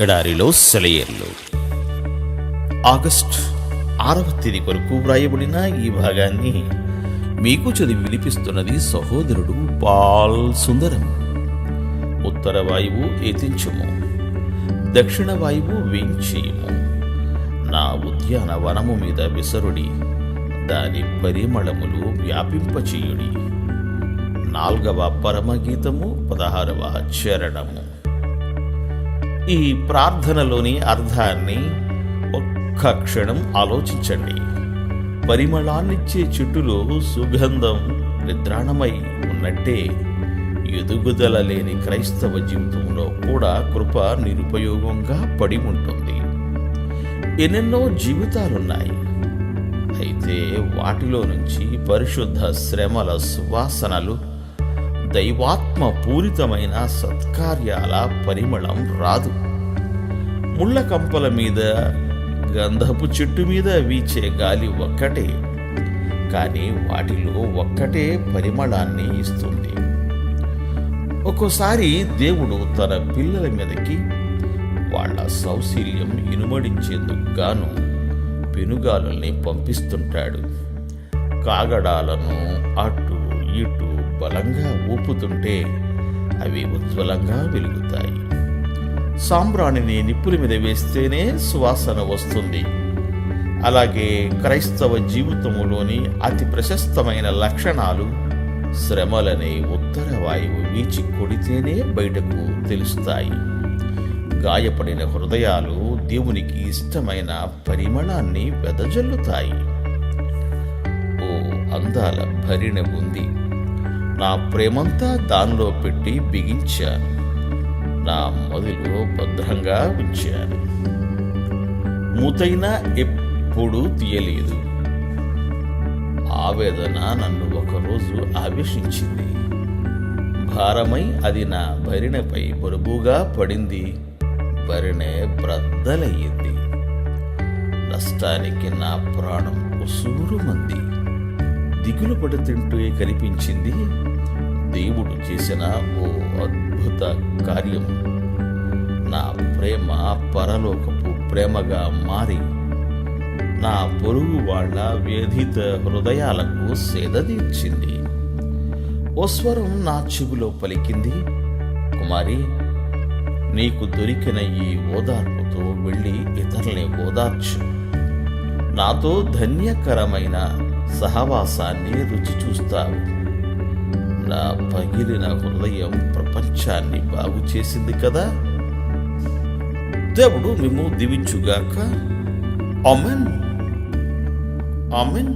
ఎడారిలో సెలయేర్లు. ఆగస్ట్ 6వ తేదీ కొరకు వ్రాయబడిన ఈ భాగాన్ని మీకు చదివి వినిపిస్తున్నది సహోదరుడు పాల్ సుందరం. ఉత్తర వాయువు ఏతించుము, దక్షిణ వాయువు వేంచేయుము. నా ఉద్యానవనము మీద విసరుడి, దాని పరిమళములు వ్యాపింపచేయుడి. 4వ పరమగీతము 16వ చరణము. ఈ ప్రార్థనలోని అర్థాన్ని ఒక్క క్షణం ఆలోచించండి. పరిమళాన్నిచ్చే చెట్టులో సుగంధం నిద్రాణమై ఉన్నట్టే ఎదుగుదల లేని క్రైస్తవ జీవితంలో కూడా కృప నిరుపయోగంగా పడి ఉంటుంది. ఎన్నెన్నో జీవితాలున్నాయి, అయితే వాటిలో నుంచి పరిశుద్ధ శ్రమల సువాసనలు, దైవాత్మ పూరితమైన సత్కార్యాల పరిమళం రాదు. ముళ్ళ కంపల మీద, గంధపు చెట్టు మీద వీచే గాలి ఒక్కటే, కానీ వాటిలో ఒక్కటే పరిమళాన్ని ఇస్తుంది. ఒక్కోసారి దేవుడు తన పిల్లల మీదకి వాళ్ళ సౌశీల్యం ఇనుమడించేందుకు గాను పెనుగాలుల్ని పంపిస్తుంటాడు. కాగడాలను అటు ఇటు బలంగా ఊపుతుంటే అవి ఉజ్వలంగా వెలుగుతాయి. సాంబ్రాణిని నిప్పుల మీద వేస్తేనే సువాసన వస్తుంది. అలాగే క్రైస్తవ జీవితములోని అతి ప్రశస్తమైన లక్షణాలు శ్రమలనే ఉత్తర వాయువు వీచి కొడితేనే బయటకు తెలుస్తాయి. గాయపడిన హృదయాలు దేవునికి ఇష్టమైన పరిమళాన్ని వెదజల్లుతాయి. ఓ అందాల భరిణ ఉంది, నా ప్రేమంతా దానిలో పెట్టి బిగించాను, నా మొదలు భద్రంగా ఉంచాను. మూతైనా ఎప్పుడూ తీయలేదు. ఆవేదన నన్ను ఒకరోజు ఆవేశించింది. భారమై అది నా భరిణపై బరువుగా పడింది. భరిణే బ్రద్దలయ్యింది. నష్టానికి నా ప్రాణం ఉసూరు మంది. దిగులు పడుతుంటే కనిపించింది దేవుడు చేసిన ఓ అద్భుత కార్యం. నా ప్రేమ పరలోకపు ప్రేమగా మారి నా పొరుగు వాళ్ళ వేధిత హృదయాలకు సేదతీర్చింది. ఓ స్వరం నా చెవిలో పలికింది, కుమారి, నీకు దొరికిన ఈ ఓదార్పుతో వెళ్ళి ఇతరుల్ని ఓదార్చు. నాతో ధన్యకరమైన సహవాసాన్ని రుచి చూస్తావు. నా పగిలిన హృదయం ప్రపంచాన్ని బాగు చేసింది కదా. దేవుడు మిమ్ము దీవించుగాక. ఆమేన్. ఆమేన్.